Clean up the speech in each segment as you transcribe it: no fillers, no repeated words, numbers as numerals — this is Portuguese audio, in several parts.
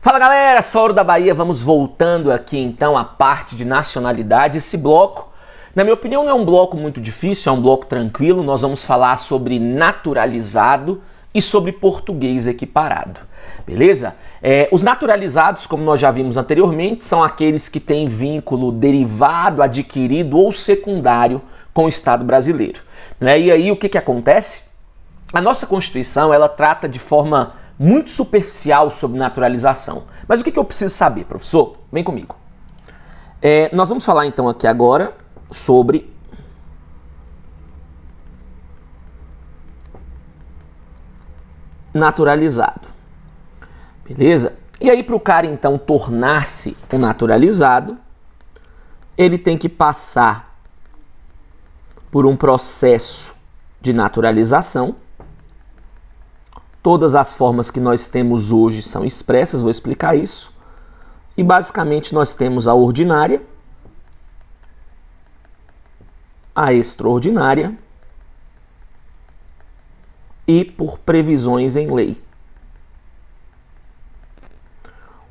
Fala galera, Sauro da Bahia, vamos voltando aqui então à parte de nacionalidade. Esse bloco, na minha opinião, não é um bloco muito difícil, é um bloco tranquilo. Nós vamos falar sobre naturalizado e sobre português equiparado, beleza? Os naturalizados, como nós já vimos anteriormente, são aqueles que têm vínculo derivado, adquirido ou secundário com o Estado brasileiro, né? E aí o que acontece? A nossa Constituição, ela trata de forma muito superficial sobre naturalização. Mas o que eu preciso saber, professor? Vem comigo. Nós vamos falar então aqui agora sobre naturalizado. Beleza? E aí, para o cara então tornar-se um naturalizado, ele tem que passar por um processo de naturalização. Todas as formas que nós temos hoje são expressas, vou explicar isso. E basicamente nós temos a ordinária, a extraordinária e por previsões em lei.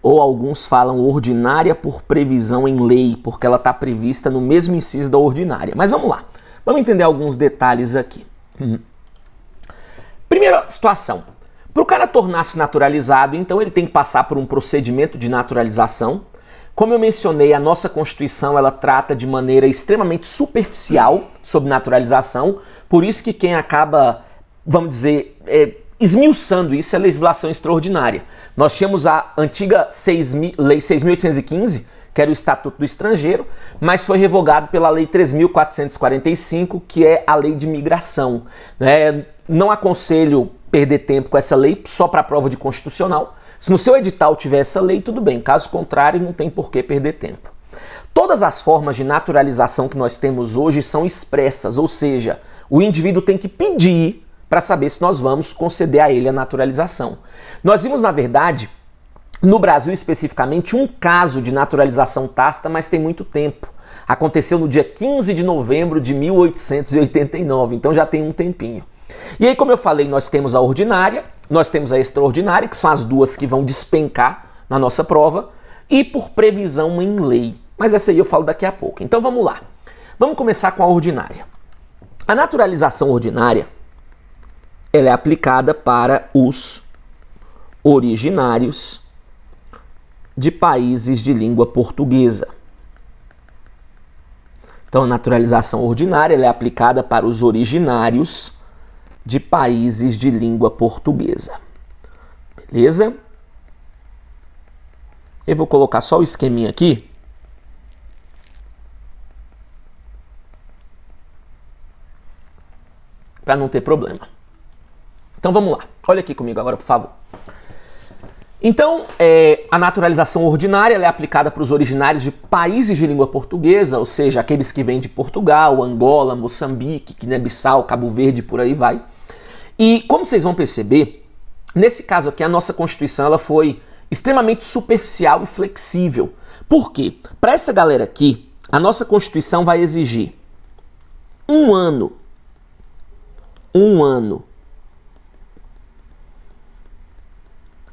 Ou alguns falam ordinária por previsão em lei, porque ela está prevista no mesmo inciso da ordinária. Mas vamos lá, vamos entender alguns detalhes aqui. Primeira situação. Para o cara tornar-se naturalizado, então ele tem que passar por um procedimento de naturalização. Como eu mencionei, a nossa Constituição ela trata de maneira extremamente superficial sobre naturalização, por isso que quem acaba, vamos dizer, esmiuçando isso é a legislação extraordinária. Nós tínhamos a antiga Lei 6.815, que era o Estatuto do Estrangeiro, mas foi revogado pela Lei 3.445, que é a Lei de Migração, né? Não aconselho perder tempo com essa lei só para a prova de constitucional. Se no seu edital tiver essa lei, tudo bem. Caso contrário, não tem por que perder tempo. Todas as formas de naturalização que nós temos hoje são expressas, ou seja, o indivíduo tem que pedir para saber se nós vamos conceder a ele a naturalização. Nós vimos, na verdade, no Brasil especificamente, um caso de naturalização tácita, mas tem muito tempo. Aconteceu no dia 15 de novembro de 1889, então já tem um tempinho. E aí, como eu falei, nós temos a ordinária, nós temos a extraordinária, que são as duas que vão despencar na nossa prova, e por previsão em lei. Mas essa aí eu falo daqui a pouco. Então vamos lá. Vamos começar com a ordinária. A naturalização ordinária, ela é aplicada para os originários de países de língua portuguesa. Então a naturalização ordinária ela é aplicada para os originários de países de língua portuguesa. Beleza? Eu vou colocar só o esqueminha aqui. Para não ter problema. Então vamos lá. Olha aqui comigo agora, por favor. Então, a naturalização ordinária ela é aplicada para os originários de países de língua portuguesa, ou seja, aqueles que vêm de Portugal, Angola, Moçambique, Guiné-Bissau, Cabo Verde, por aí vai. E como vocês vão perceber, nesse caso aqui a nossa Constituição ela foi extremamente superficial e flexível. Por quê? Para essa galera aqui, a nossa Constituição vai exigir um ano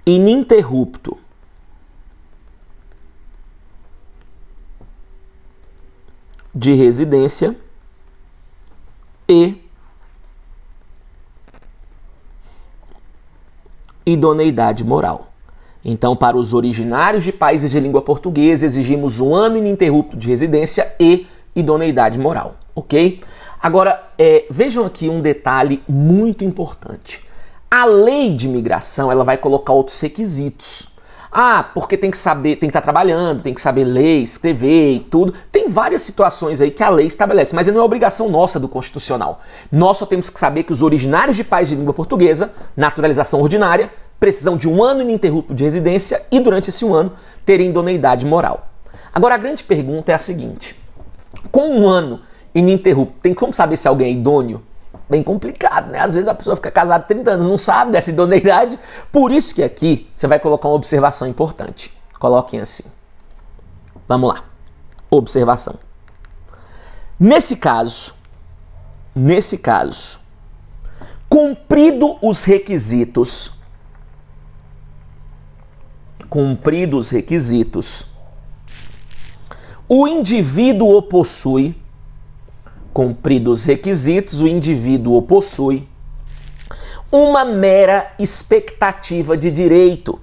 ininterrupto de residência e idoneidade moral. Então, para os originários de países de língua portuguesa, exigimos um ano ininterrupto de residência e idoneidade moral, ok? Agora, vejam aqui um detalhe muito importante. A lei de imigração, ela vai colocar outros requisitos. Porque tem que saber, tem que estar trabalhando, tem que saber ler, escrever e tudo. Tem várias situações aí que a lei estabelece, mas não é obrigação nossa do Constitucional. Nós só temos que saber que os originários de países de língua portuguesa, naturalização ordinária, precisam de um ano ininterrupto de residência e durante esse um ano terem idoneidade moral. Agora a grande pergunta é a seguinte: com um ano ininterrupto, tem como saber se alguém é idôneo? Bem complicado, né? Às vezes a pessoa fica casada há 30 anos, não sabe dessa idoneidade. Por isso que aqui você vai colocar uma observação importante. Coloquem assim. Vamos lá. Observação. Nesse caso, cumprido os requisitos cumpridos os requisitos, o indivíduo o possui, cumpridos os requisitos, o indivíduo o possui uma mera expectativa de direito.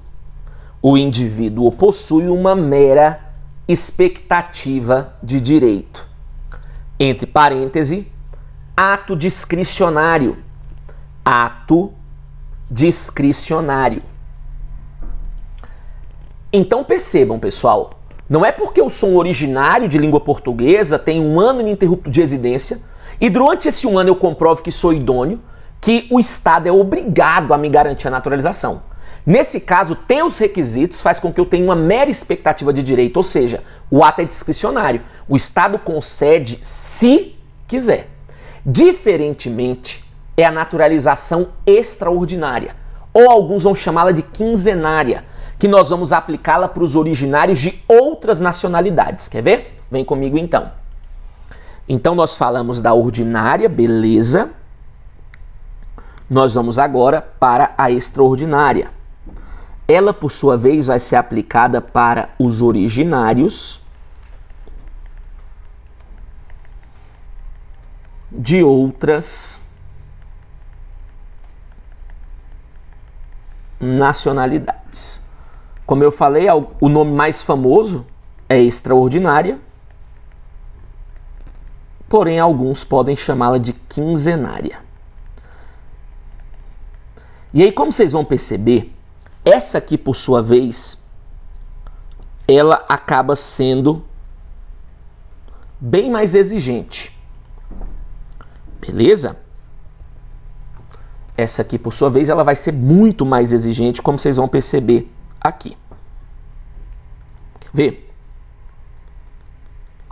O indivíduo possui uma mera expectativa de direito. Entre parênteses, ato discricionário. Ato discricionário. Então percebam, pessoal, não é porque eu sou um originário de língua portuguesa, tenho 1 ano ininterrupto de residência, e durante esse 1 ano eu comprovo que sou idôneo, que o Estado é obrigado a me garantir a naturalização. Nesse caso, ter os requisitos faz com que eu tenha uma mera expectativa de direito, ou seja, o ato é discricionário. O Estado concede se quiser. Diferentemente, é a naturalização extraordinária, ou alguns vão chamá-la de quinzenária, que nós vamos aplicá-la para os originários de outras nacionalidades. Quer ver? Vem comigo então. Então nós falamos da ordinária, beleza. Nós vamos agora para a extraordinária. Ela, por sua vez, vai ser aplicada para os originários de outras nacionalidades. Como eu falei, o nome mais famoso é extraordinária, porém alguns podem chamá-la de quinzenária. E aí, como vocês vão perceber, essa aqui, por sua vez, ela acaba sendo bem mais exigente. Beleza? Essa aqui, por sua vez, ela vai ser muito mais exigente, como vocês vão perceber aqui. Quer ver?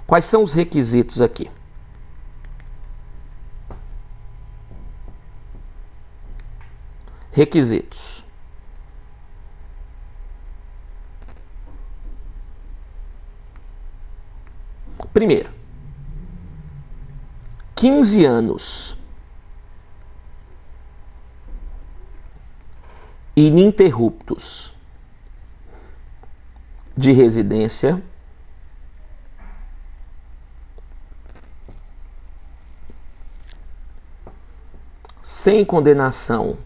Quais são os requisitos aqui? Requisitos. Primeiro, 15 anos ininterruptos de residência sem condenação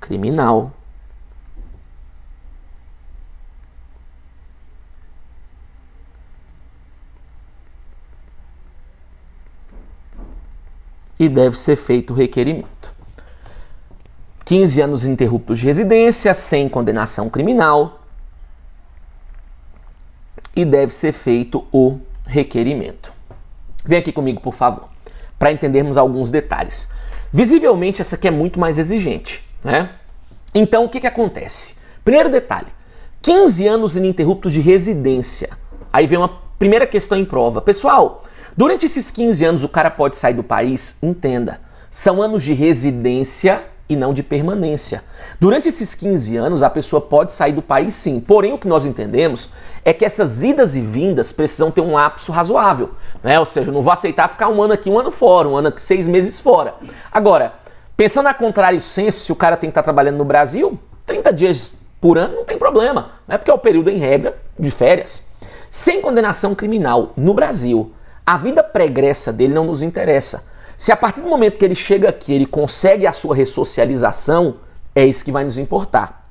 criminal e deve ser feito o requerimento. 15 anos ininterruptos de residência, sem condenação criminal, e deve ser feito o requerimento. Vem aqui comigo, por favor, para entendermos alguns detalhes. Visivelmente, essa aqui é muito mais exigente, né? Então, o que acontece? Primeiro detalhe, 15 anos ininterruptos de residência. Aí vem uma primeira questão em prova. Pessoal, durante esses 15 anos o cara pode sair do país? Entenda, são anos de residência e não de permanência. Durante esses 15 anos a pessoa pode sair do país sim, porém o que nós entendemos é que essas idas e vindas precisam ter um lapso razoável, né? Ou seja, eu não vou aceitar ficar 1 ano aqui, 1 ano fora, 1 ano aqui, 6 meses fora. Agora, pensando a contrário senso, se o cara tem que estar trabalhando no Brasil, 30 dias por ano não tem problema, né? Porque é o período em regra de férias. Sem condenação criminal no Brasil, a vida pregressa dele não nos interessa. Se a partir do momento que ele chega aqui, ele consegue a sua ressocialização, é isso que vai nos importar.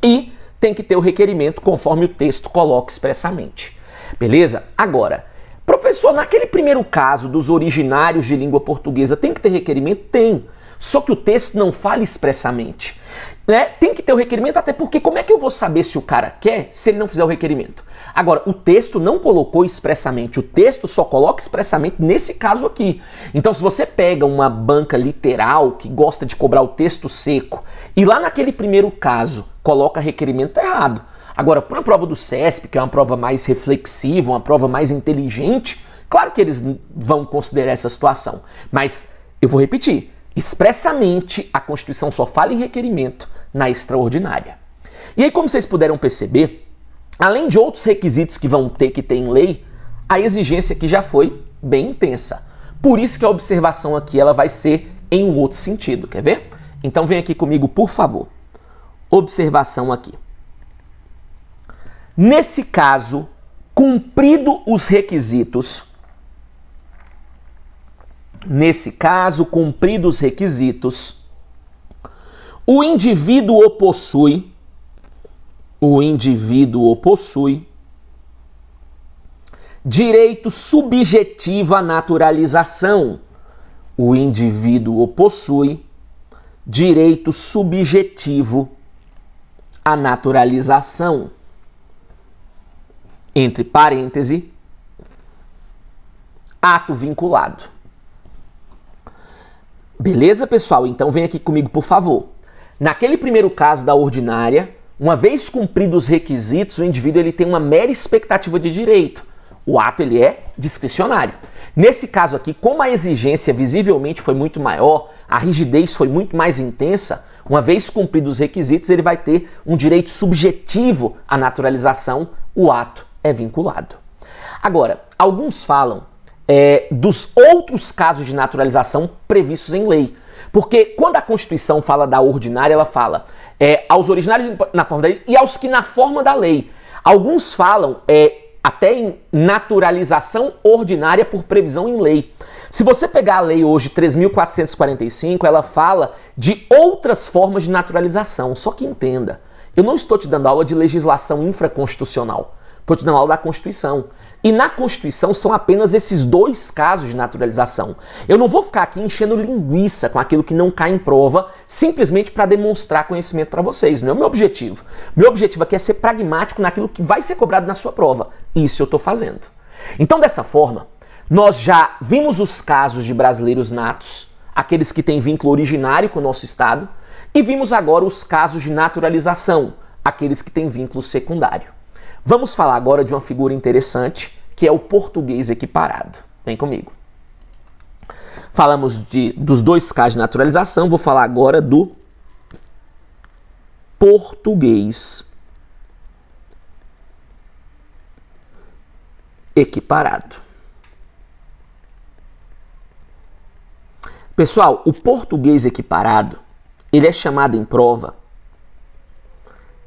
E tem que ter o requerimento conforme o texto coloca expressamente. Beleza? Agora, professor, naquele primeiro caso dos originários de língua portuguesa, tem que ter requerimento? Tem. Só que o texto não fala expressamente. Né? Tem que ter o requerimento, até porque como é que eu vou saber se o cara quer se ele não fizer o requerimento? Agora, o texto não colocou expressamente, o texto só coloca expressamente nesse caso aqui. Então, se você pega uma banca literal que gosta de cobrar o texto seco e lá naquele primeiro caso coloca requerimento, tá errado. Agora, para uma prova do CESP, que é uma prova mais reflexiva, uma prova mais inteligente, claro que eles vão considerar essa situação. Mas, eu vou repetir, expressamente a Constituição só fala em requerimento na extraordinária. E aí, como vocês puderam perceber, além de outros requisitos que vão ter que ter em lei, a exigência aqui já foi bem intensa. Por isso que a observação aqui ela vai ser em um outro sentido, quer ver? Então vem aqui comigo, por favor. observação aqui. Nesse caso, cumprido os requisitos, o indivíduo possui direito subjetivo à naturalização. O indivíduo possui direito subjetivo à naturalização. Entre parênteses, ato vinculado. Beleza, pessoal? Então vem aqui comigo, por favor. Naquele primeiro caso da ordinária, uma vez cumpridos os requisitos, o indivíduo ele tem uma mera expectativa de direito. O ato ele é discricionário. Nesse caso aqui, como a exigência visivelmente foi muito maior, a rigidez foi muito mais intensa, uma vez cumpridos os requisitos, ele vai ter um direito subjetivo à naturalização, o ato é vinculado. Agora, alguns falam dos outros casos de naturalização previstos em lei. Porque quando a Constituição fala da ordinária, ela fala aos originários na forma da lei e aos que na forma da lei. Alguns falam até em naturalização ordinária por previsão em lei. Se você pegar a lei hoje 3.445, ela fala de outras formas de naturalização. Só que entenda, eu não estou te dando aula de legislação infraconstitucional. Estou te dando aula da Constituição. E na Constituição são apenas esses dois casos de naturalização. Eu não vou ficar aqui enchendo linguiça com aquilo que não cai em prova, simplesmente para demonstrar conhecimento para vocês. Não é o meu objetivo. Meu objetivo aqui é ser pragmático naquilo que vai ser cobrado na sua prova. Isso eu estou fazendo. Então, dessa forma, nós já vimos os casos de brasileiros natos, aqueles que têm vínculo originário com o nosso Estado, e vimos agora os casos de naturalização, aqueles que têm vínculo secundário. Vamos falar agora de uma figura interessante, que é o português equiparado. Vem comigo. Falamos dos dois casos de naturalização, vou falar agora do português equiparado. Pessoal, o português equiparado, ele é chamado em prova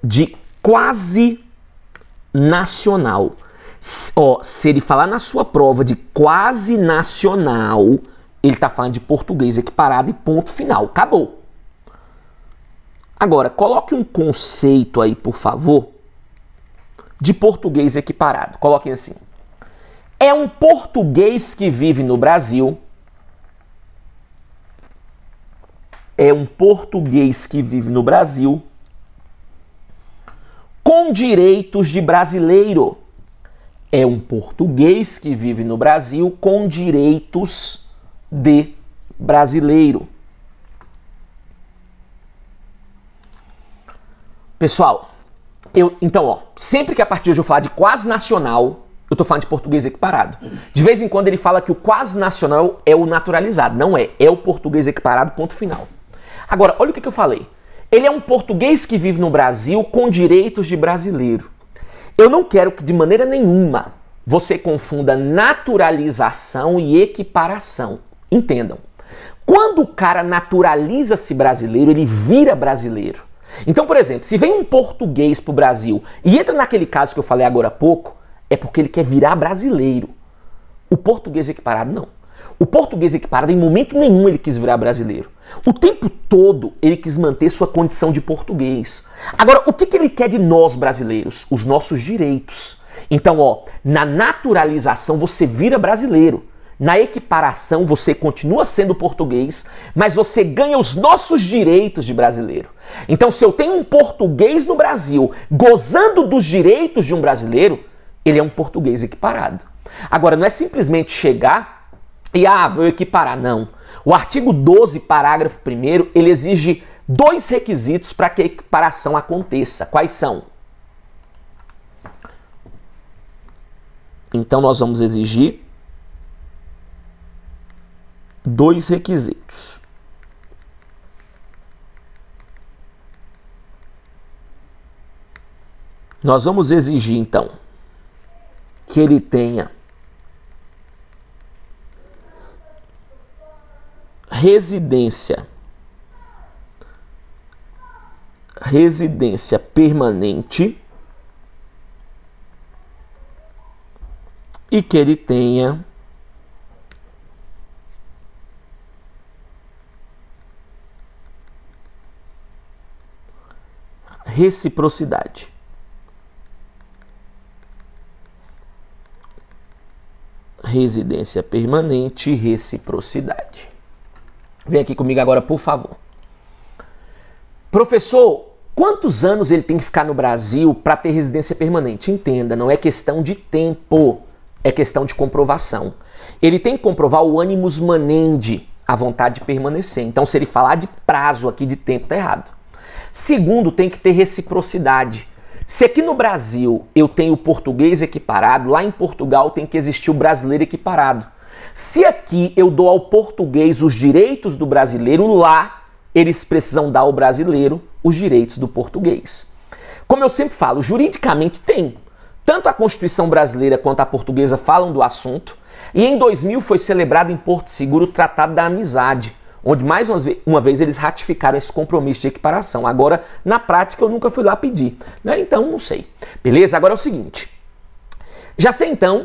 de quase nacional. Se ele falar na sua prova de quase nacional, ele está falando de português equiparado e ponto final. Acabou. Agora, coloque um conceito aí, por favor, de português equiparado. Coloquem assim. É um português que vive no Brasil. É um português que vive no Brasil com direitos de brasileiro. É um português que vive no Brasil com direitos de brasileiro. Pessoal, então, sempre que a partir de hoje eu falar de quase nacional, eu tô falando de português equiparado. De vez em quando ele fala que o quase nacional é o naturalizado. Não é. É o português equiparado, ponto final. Agora, olha o que eu falei. Ele é um português que vive no Brasil com direitos de brasileiro. Eu não quero que de maneira nenhuma você confunda naturalização e equiparação. Entendam. Quando o cara naturaliza-se brasileiro, ele vira brasileiro. Então, por exemplo, se vem um português pro Brasil e entra naquele caso que eu falei agora há pouco, é porque ele quer virar brasileiro. O português equiparado, não. O português equiparado, em momento nenhum, ele quis virar brasileiro. O tempo todo, ele quis manter sua condição de português. Agora, o que ele quer de nós brasileiros? Os nossos direitos. Então, na naturalização, você vira brasileiro. Na equiparação, você continua sendo português, mas você ganha os nossos direitos de brasileiro. Então, se eu tenho um português no Brasil gozando dos direitos de um brasileiro, ele é um português equiparado. Agora, não é simplesmente chegar e, vou equiparar. Não. O artigo 12, parágrafo 1º, ele exige dois requisitos para que a equiparação aconteça. Quais são? Então, nós vamos exigir dois requisitos. Nós vamos exigir, então, que ele tenha residência residência permanente e que ele tenha reciprocidade. Residência permanente e reciprocidade. Vem aqui comigo agora, por favor. Professor, quantos anos ele tem que ficar no Brasil para ter residência permanente? Entenda, não é questão de tempo, é questão de comprovação. Ele tem que comprovar o animus manendi, a vontade de permanecer. Então, se ele falar de prazo aqui de tempo, tá errado. Segundo, tem que ter reciprocidade. Se aqui no Brasil eu tenho o português equiparado, lá em Portugal tem que existir o brasileiro equiparado. Se aqui eu dou ao português os direitos do brasileiro, lá eles precisam dar ao brasileiro os direitos do português. Como eu sempre falo, juridicamente tem. Tanto a Constituição brasileira quanto a portuguesa falam do assunto. E em 2000 foi celebrado em Porto Seguro o Tratado da Amizade, onde mais uma vez eles ratificaram esse compromisso de equiparação. Agora, na prática, eu nunca fui lá pedir, né? Então, não sei. Beleza? Agora é o seguinte. Já sei, então,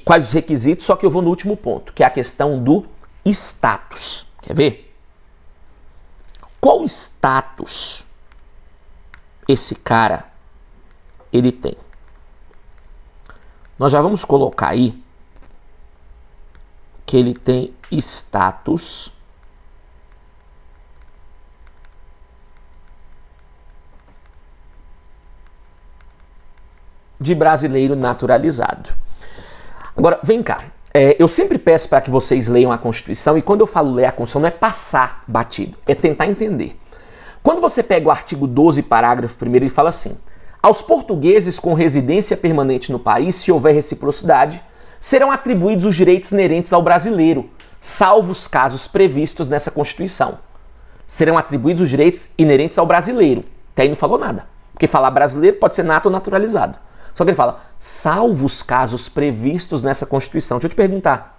quais os requisitos, só que eu vou no último ponto, que é a questão do status. Quer ver? Qual status esse cara ele tem? Nós já vamos colocar aí que ele tem status de brasileiro naturalizado. Agora, vem cá. Eu sempre peço para que vocês leiam a Constituição, e quando eu falo ler a Constituição não é passar batido, é tentar entender. Quando você pega o artigo 12, parágrafo 1º, ele fala assim: aos portugueses com residência permanente no país, se houver reciprocidade, serão atribuídos os direitos inerentes ao brasileiro, salvo os casos previstos nessa Constituição. Serão atribuídos os direitos inerentes ao brasileiro. Até aí não falou nada, porque falar brasileiro pode ser nato ou naturalizado. Só que ele fala, salvo os casos previstos nessa Constituição. Deixa eu te perguntar,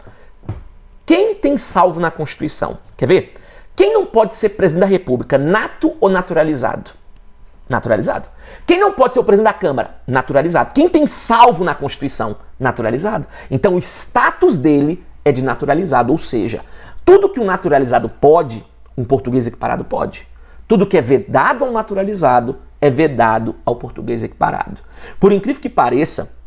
quem tem salvo na Constituição? Quer ver? Quem não pode ser presidente da República, nato ou naturalizado? Naturalizado. Quem não pode ser o presidente da Câmara? Naturalizado. Quem tem salvo na Constituição? Naturalizado. Então o status dele é de naturalizado, ou seja, tudo que um naturalizado pode, um português equiparado pode. Tudo que é vedado ao naturalizado é vedado ao português equiparado. Por incrível que pareça,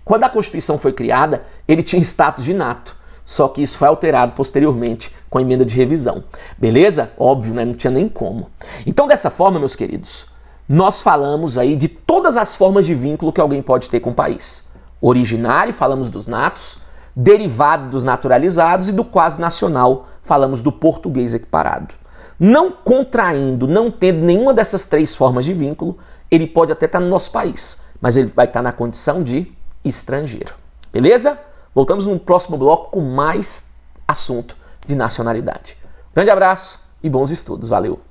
quando a Constituição foi criada, ele tinha status de nato. Só que isso foi alterado posteriormente com a emenda de revisão. Beleza? Óbvio, né? Não tinha nem como. Então, dessa forma, meus queridos, nós falamos aí de todas as formas de vínculo que alguém pode ter com o país. Originário, falamos dos natos, derivado dos naturalizados, e do quase nacional, falamos do português equiparado. Não contraindo, não tendo nenhuma dessas três formas de vínculo, ele pode até estar no nosso país, mas ele vai estar na condição de estrangeiro. Beleza? Voltamos no próximo bloco com mais assunto de nacionalidade. Grande abraço e bons estudos. Valeu!